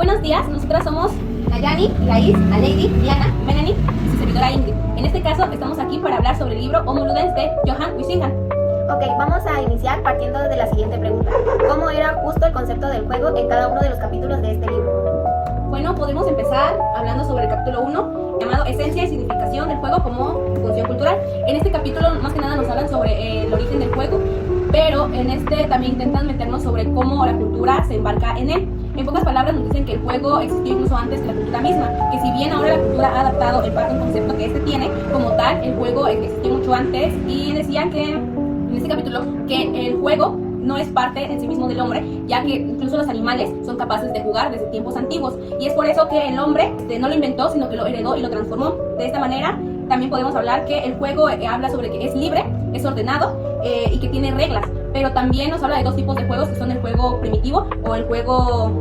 Buenos días, nosotras somos Nayani, Laís, Aleidi, Diana, Melanie y su servidora Ingrid. En este caso estamos aquí para hablar sobre el libro Homo Ludens de Johan Huizinga. Ok, vamos a iniciar partiendo de la siguiente pregunta. ¿Cómo era justo el concepto del juego en cada uno de los capítulos de este libro? Bueno, podemos empezar hablando sobre el capítulo 1, llamado Esencia y Significación del Juego como Función Cultural. En este capítulo más que nada nos hablan sobre el origen del juego, pero en este también intentan meternos sobre cómo la cultura se embarca en él. En pocas palabras nos dicen que el juego existió incluso antes que la cultura misma, que si bien ahora la cultura ha adaptado en parte un concepto que este tiene, como tal, el juego existió mucho antes, y decían que en este capítulo que el juego no es parte en sí mismo del hombre, ya que incluso los animales son capaces de jugar desde tiempos antiguos, y es por eso que el hombre no lo inventó, sino que lo heredó y lo transformó. De esta manera también podemos hablar que el juego habla sobre que es libre, es ordenado y que tiene reglas, pero también nos habla de dos tipos de juegos, que son el juego primitivo o el juego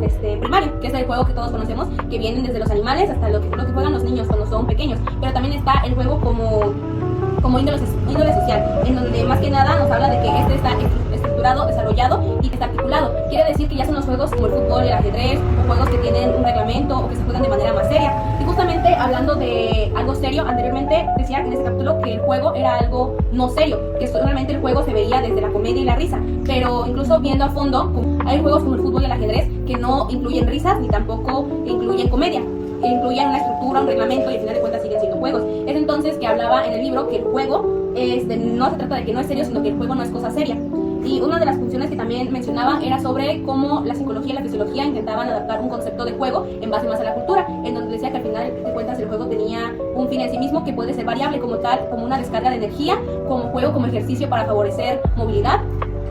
primario, que es el juego que todos conocemos, que vienen desde los animales hasta lo que juegan los niños cuando son pequeños. Pero también está el juego como índole social, en donde más que nada nos habla de que este está estructurado, desarrollado y está articulado. Quiere decir que ya son los juegos como el fútbol, el ajedrez, o juegos que tienen un reglamento o que se juegan de manera más seria. Y justamente hablando de algo serio, anteriormente decía en este capítulo que el juego era algo no serio, que solamente el juego se veía desde la comedia y la risa, pero incluso viendo a fondo, hay juegos como el fútbol y el ajedrez que no incluyen risas ni tampoco incluyen comedia, que incluyen una estructura, un reglamento, y al final de cuentas siguen siendo juegos. Es entonces que hablaba en el libro que el juego no se trata de que no es serio, sino que el juego no es cosa seria. Y una de las funciones que también mencionaba era sobre cómo la psicología y la fisiología intentaban adaptar un concepto de juego en base más a la cultura, en donde decía que al final de cuentas el juego tenía un fin en sí mismo que puede ser variable como tal, como una descarga de energía, como juego, como ejercicio para favorecer movilidad,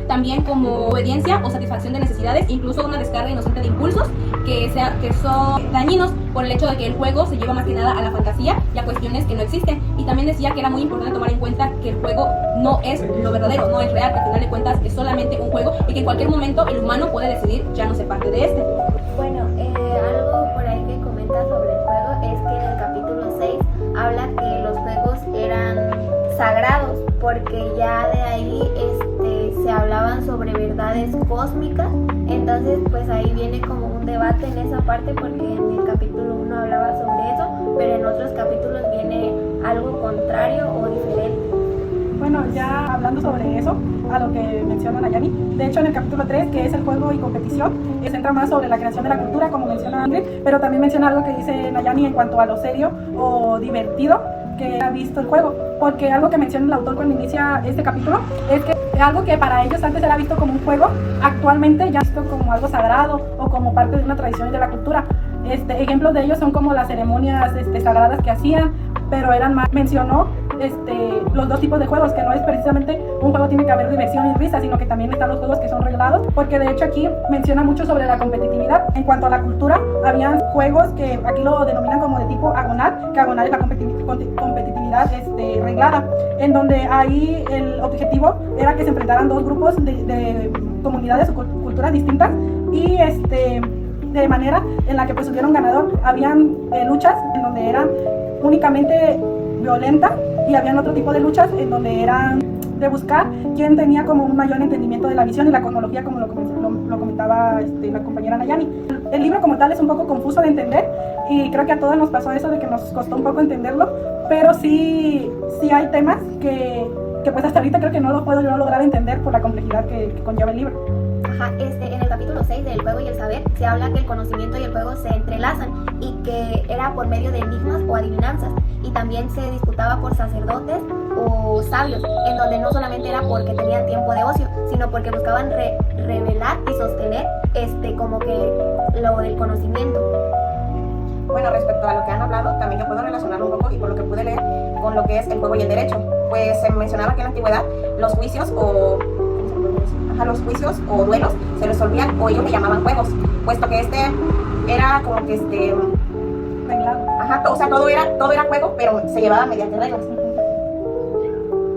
también como obediencia o satisfacción de necesidades, incluso una descarga inocente de impulsos que son dañinos por el hecho de que el juego se lleva más que nada a la fantasía y a cuestiones que no existen. Y también decía que era muy importante tomar en cuenta que el juego no es lo verdadero, no es real, que al final de cuentas es solamente un juego y que en cualquier momento el humano puede decidir ya no ser parte de este. Bueno, algo por ahí que comenta sobre el juego es que en el capítulo 6 habla que los juegos eran sagrados, porque ya de ahí se hablaban sobre verdades cósmicas. Entonces pues ahí viene como un debate en esa parte, porque en el capítulo 1 hablaba sobre eso, pero en otros capítulos viene algo contrario o diferente. Bueno, ya hablando sobre eso, a lo que menciona Nayani, de hecho en el capítulo 3, que es el juego y competición, se centra más sobre la creación de la cultura, como menciona Ingrid, pero también menciona algo que dice Nayani en cuanto a lo serio o divertido que ha visto el juego, porque algo que menciona el autor cuando inicia este capítulo es que algo que para ellos antes era visto como un juego, actualmente ya es visto como algo sagrado o como parte de una tradición de la cultura. Ejemplos de ellos son como las ceremonias sagradas que hacían, pero eran más, mencionó los dos tipos de juegos, que no es precisamente un juego tiene que haber diversión y risa, sino que también están los juegos que son reglados, porque de hecho aquí menciona mucho sobre la competitividad. En cuanto a la cultura, habían juegos que aquí lo denominan como de tipo agonal, que agonal es la competitividad reglada, en donde ahí el objetivo era que se enfrentaran dos grupos de comunidades o culturas distintas, y de manera en la que pues hubiera un ganador. Habían luchas en donde eran únicamente violentas, y habían otro tipo de luchas en donde eran de buscar quién tenía como un mayor entendimiento de la visión y la cosmología, como lo comentaba la compañera Nayani. El libro como tal es un poco confuso de entender, y creo que a todos nos pasó eso de que nos costó un poco entenderlo, pero sí hay temas que pues hasta ahorita creo que no lo puedo yo lograr entender por la complejidad que conlleva el libro. Ajá, en el capítulo 6 del juego y el saber se habla que el conocimiento y el juego se entrelazan y que era por medio de enigmas o adivinanzas, y también se disputaba por sacerdotes o sabios, en donde no solamente era porque tenían tiempo de ocio, sino porque buscaban revelar y sostener como que lo del conocimiento. Bueno, respecto a lo que han hablado, también yo puedo relacionarlo un poco, y por lo que pude leer, con lo que es el juego y el derecho. Pues se mencionaba que en la antigüedad los juicios o duelos se resolvían, o ellos le llamaban juegos, puesto que era como que o sea, todo era juego, pero se llevaba mediante reglas.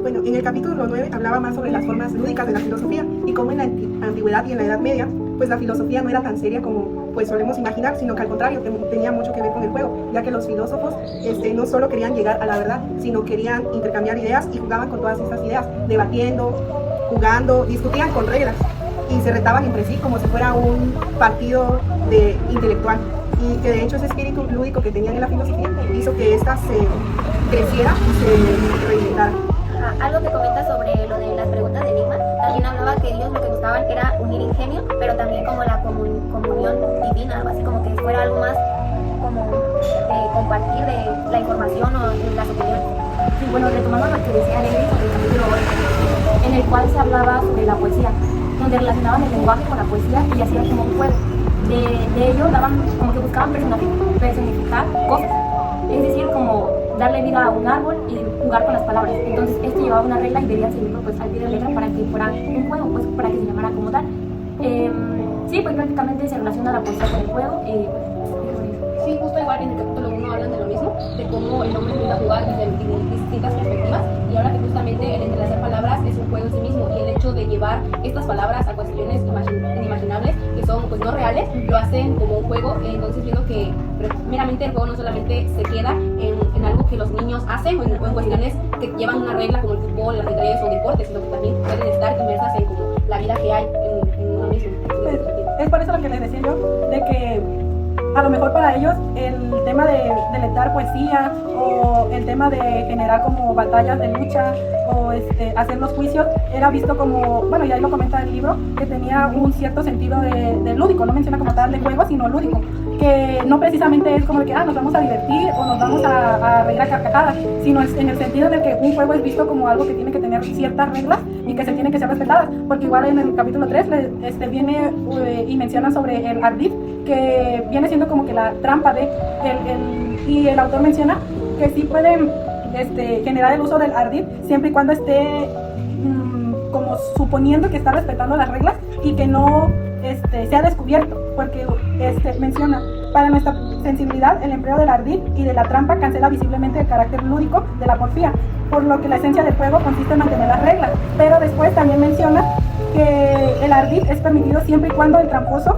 Bueno, en el capítulo 9 hablaba más sobre las formas lúdicas de la filosofía, y cómo en la antigüedad y en la Edad Media pues la filosofía no era tan seria como pues solemos imaginar, sino que al contrario tenía mucho que ver con el juego, ya que los filósofos no solo querían llegar a la verdad, sino querían intercambiar ideas, y jugaban con todas esas ideas, debatiendo, jugando, discutían con reglas. y se retaban entre sí como si fuera un partido intelectual. Y que de hecho ese espíritu lúdico que tenían en la filosofía hizo que ésta se creciera y se reinventara. Algo que comenta sobre lo de las preguntas de Enigma, también hablaba que ellos lo que buscaban era unir ingenio, pero también como la comunión divina, algo así como que fuera algo más como de compartir de la información o de las opiniones. Sí, bueno, retomando lo que decía Alegre sobre el capítulo 8, en el cual se hablaba sobre la poesía, donde relacionaban el lenguaje con la poesía y hacían como un juego. De ello daban, como que buscaban personificar cosas, es decir, como darle vida a un árbol y jugar con las palabras. Entonces esto llevaba una regla y debían seguirlo pues al pie de la letra para que fuera un juego, pues para que se llamara como tal. Sí, pues prácticamente se relaciona la poesía con el juego y pues Sí, justo igual en el capítulo 1 hablan de lo mismo, de cómo el hombre empieza a jugar desde distintas perspectivas, y ahora que justamente el entrelazar palabras es un juego en sí mismo, y el hecho de llevar estas palabras a cuestiones inimaginables, que son pues no reales, lo hacen como un juego. Entonces viendo que meramente el juego no solamente se queda en algo que los niños hacen o en cuestiones que llevan una regla como el fútbol, el ajedrez o deportes, sino que también pueden estar inmersas en como la vida que hay en uno mismo. Es por eso lo que les decía yo, de que a lo mejor para ellos el tema de letrar poesía o el tema de generar como batallas de lucha o hacer los juicios era visto como, bueno, ya ahí lo comenta el libro, que tenía un cierto sentido de lúdico, no menciona como tal de juego, sino lúdico, que no precisamente es como de que nos vamos a divertir o nos vamos a reír a carcajadas, sino en el sentido en el que un juego es visto como algo que tiene que tener ciertas reglas y que se tienen que ser respetadas, porque igual en el capítulo 3 viene y menciona sobre el ardid, que viene siendo como que la trampa y el autor menciona que sí pueden generar el uso del ardid siempre y cuando esté como suponiendo que está respetando las reglas y que no sea descubierto, porque menciona: para nuestra sensibilidad el empleo del ardid y de la trampa cancela visiblemente el carácter lúdico de la porfía, por lo que la esencia del juego consiste en mantener las reglas. Pero después también menciona que el ardid es permitido siempre y cuando el tramposo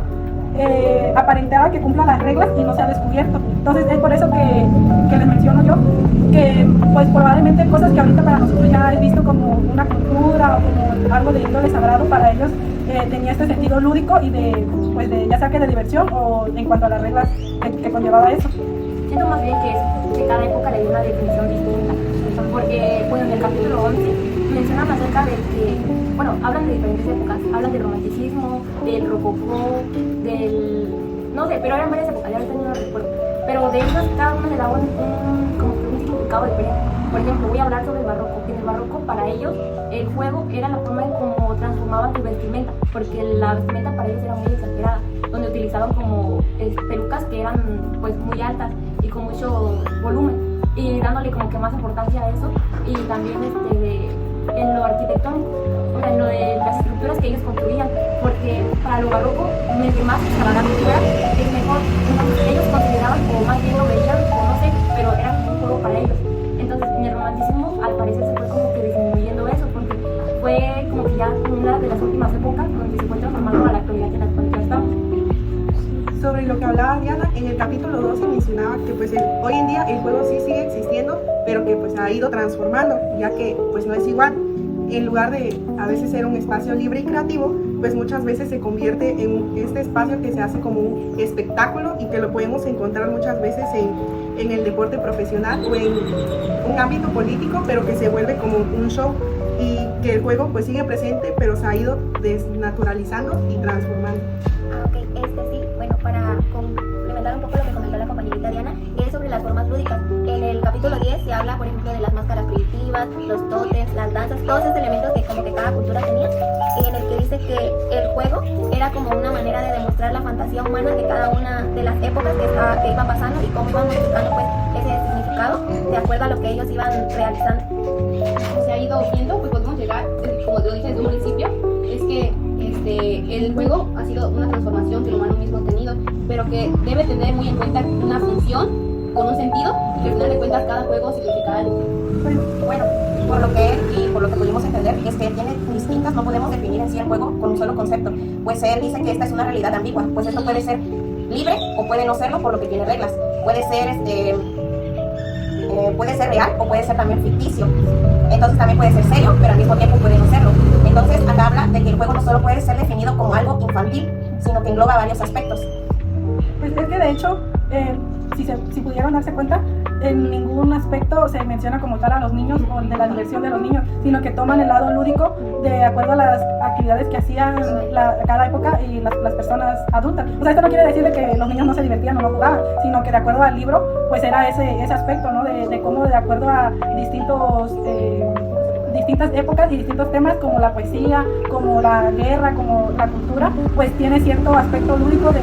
aparentaba que cumpla las reglas y no sea descubierto. Entonces es por eso que les menciono yo que pues probablemente cosas que ahorita para nosotros ya es visto como una cultura o como algo de índole sagrado, para ellos tenía este sentido lúdico y de ya sea que de diversión o en cuanto a las reglas que conllevaba eso. siento más bien que cada época le dio una definición distinta, porque bueno, en el capítulo 11 mencionan acerca de que, bueno, hablan de diferentes épocas, hablan del romanticismo, del rococó, no sé, pero eran varias épocas, ya ahorita no lo recuerdo, pero de ellos cada uno le daba como que un significado diferente. Por ejemplo, voy a hablar sobre el barroco, que en el barroco para ellos el juego era la forma en cómo transformaban su vestimenta, porque la vestimenta para ellos era muy exagerada, donde utilizaban como pelucas que eran pues muy altas y con mucho volumen, y dándole como que más importancia a eso, y también en lo arquitectónico, o sea, en lo de las estructuras que ellos construían, porque para lo barroco, mientras más extravagante fuera, es mejor. Entonces ellos consideraban, o más bien lo veían, o no sé, pero era como un juego para ellos. Entonces en el romanticismo al parecer se fue como que disminuyendo eso, porque fue como que ya una de las últimas épocas donde se fue transformando a la actualidad en la cual ya estamos. Sobre lo que hablaba Diana, en el capítulo 12 mencionaba que pues hoy en día el juego sí sigue existiendo, pero que pues ha ido transformando, ya que pues no es igual. En lugar de a veces ser un espacio libre y creativo, pues muchas veces se convierte en este espacio que se hace como un espectáculo y que lo podemos encontrar muchas veces en el deporte profesional o en un ámbito político, pero que se vuelve como un show, y que el juego pues sigue presente, pero se ha ido desnaturalizando y transformando. Ok, sí, bueno, para complementar un poco lo que comentó la compañerita Diana, es sobre las formas lúdicas. En el capítulo 10 se habla, por ejemplo, de las máscaras primitivas, los tótems, las danzas, todos esos elementos que como que cada cultura tenía, en el que dice que el juego era como una manera de demostrar la fantasía humana de cada una de las épocas que iban pasando y cómo iban modificando pues ese significado de acuerdo a lo que ellos iban realizando. Como se ha ido viendo, pues podemos llegar, como te lo dije desde un principio, es que el juego ha sido una transformación que el humano mismo ha tenido, pero que debe tener muy en cuenta una función con un sentido, y que al final de cuentas cada juego significa algo. Bueno, por lo que él y por lo que pudimos entender es que él tiene distintas, no podemos definir en sí el juego con un solo concepto, pues él dice que esta es una realidad ambigua, pues esto puede ser libre o puede no serlo por lo que tiene reglas, puede ser real o puede ser también ficticio, entonces también puede ser serio, pero al mismo tiempo puede no serlo. Entonces, acá habla de que el juego no solo puede ser definido como algo infantil, sino que engloba varios aspectos. Pues es que de hecho, si pudieron darse cuenta, en ningún aspecto se menciona como tal a los niños o de la diversión de los niños, sino que toman el lado lúdico de acuerdo a las actividades que hacían cada época y las personas adultas. O sea, esto no quiere decir de que los niños no se divertían o no jugaban, sino que de acuerdo al libro, pues era ese aspecto, ¿no? De cómo de acuerdo a distintas épocas y distintos temas como la poesía, como la guerra, como la cultura, pues tiene cierto aspecto lúdico del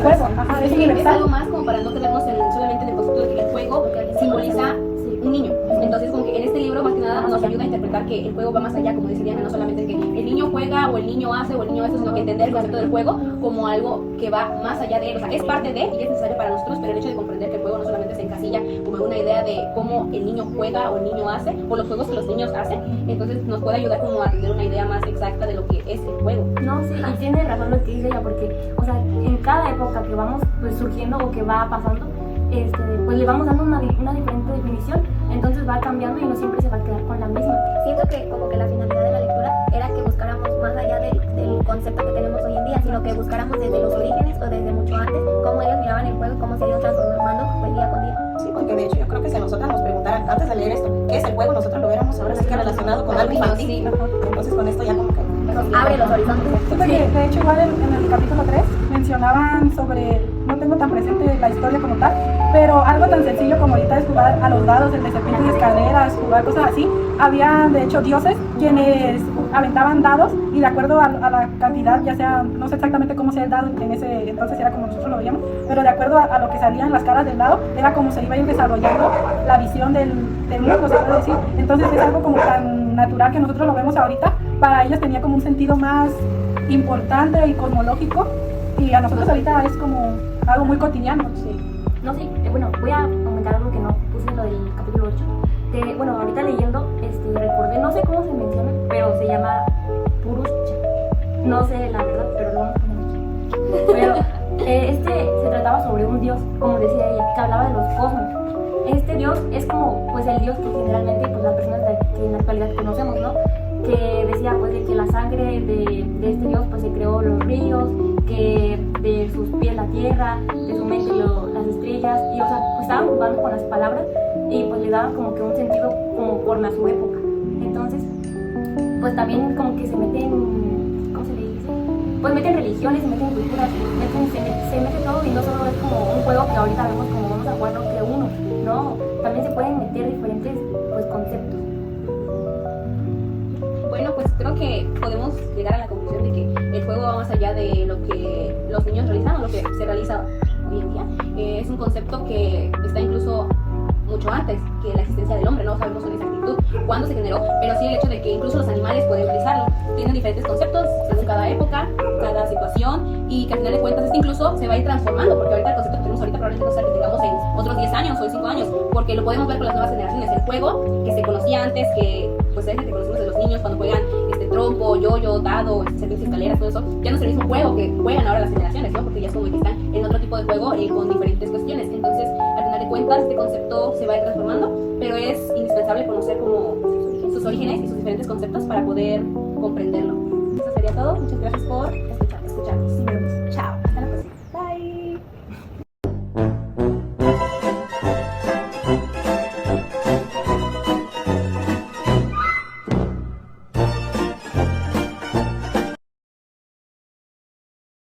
juego. Ajá, es Es universal. algo más como para no quedarnos solamente en el concepto de que el juego simboliza un niño. Entonces, como que en este libro más que nada nos ayuda a interpretar que el juego va más allá, como dice Diana, no solamente que el niño juega o el niño hace o el niño sino que entender el concepto del juego como algo que va más allá de él. O sea, es parte de y es necesario para nosotros, pero el hecho de comprender que el juego no solamente se encasilla como una idea de cómo el niño juega o el niño hace o los juegos que los niños hacen, entonces nos puede ayudar como a tener una idea más exacta de lo que es el juego. No, sí, y tiene razón lo que dice ella, porque, o sea, en cada época que vamos pues surgiendo o que va pasando, pues le vamos dando una diferente definición, entonces va cambiando y no siempre se va a quedar con la misma. Siento que como que la finalidad de la lectura era que buscáramos más allá del concepto que tenemos hoy en día, sino que buscáramos desde los orígenes o desde mucho antes cómo ellos miraban el juego y cómo se ha ido transformando pues, día con día. Sí, porque de hecho yo creo que si a nosotras nos preguntaran antes de leer esto, ¿qué es el juego? Nosotros lo hubiéramos ahora sí que relacionado con algo infantil. Sí. Entonces con esto ya como que Nos abre los horizontes. Sí, porque de hecho igual en el capítulo 3 mencionaban sobre, no tengo tan presente la historia como tal, pero algo tan sencillo como ahorita es jugar a los dados, el de serpientes y escaleras, jugar cosas así. Había de hecho dioses quienes aventaban dados y de acuerdo a la cantidad, ya sea, no sé exactamente cómo sea el dado en ese entonces, era como nosotros lo veíamos, pero de acuerdo a lo que salía en las caras del dado, era como se iba a ir desarrollando la visión del mundo, se puede decir. Entonces es algo como tan natural que nosotros lo vemos ahorita, para ellos tenía como un sentido más importante y cosmológico, y a nosotros ahorita es como algo muy cotidiano. Sí. No, sí, bueno, voy a comentar algo que no puse en lo del capítulo 8. Que, bueno, ahorita leyendo, recordé, no sé cómo se menciona, pero se llama Purusha. No sé la verdad, pero lo vamos a poner aquí. Pero se trataba sobre un dios, como decía ella, que hablaba de los cosmos. Este dios es como, pues, el dios que generalmente, pues, las personas que en la actualidad conocemos, ¿no? Que decía, pues, de que la sangre de este dios, pues, se creó los ríos, que de sus pies la tierra, de su mente las estrellas, y o sea, pues estaban jugando con las palabras y pues le daban como que un sentido conforme a su época. Entonces, pues también como que se meten, ¿cómo se le dice? Pues meten religiones, se meten culturas, se mete todo y no solo es como un juego que ahorita vemos como vamos a jugar que uno, no, también se pueden meter diferentes pues conceptos. Bueno, pues creo que podemos llegar a la conclusión de que el juego va más allá de lo que los niños realizan o lo que se realiza hoy en día. Es un concepto que está incluso mucho antes que la existencia del hombre, no sabemos con exactitud cuándo se generó, pero sí el hecho de que incluso los animales pueden realizarlo. Tienen diferentes conceptos según cada época, cada situación, y que al final de cuentas este incluso se va a ir transformando, porque ahorita el concepto que tenemos ahorita probablemente no sea el que tengamos en otros 10 años o en 5 años, porque lo podemos ver con las nuevas generaciones. El juego que se conocía antes, que pues es el que conocimos de los niños cuando juegan trompo, yo-yo, dado, serpientes y escaleras, todo eso, ya no es el mismo juego que juegan ahora las generaciones, ¿no? Porque ya es como que están en otro tipo de juego con diferentes cuestiones. Entonces, al final de cuentas, este concepto se va a ir transformando, pero es indispensable conocer como sus orígenes y sus diferentes conceptos para poder comprenderlo. Eso sería todo. Muchas gracias por escucharnos. Chao.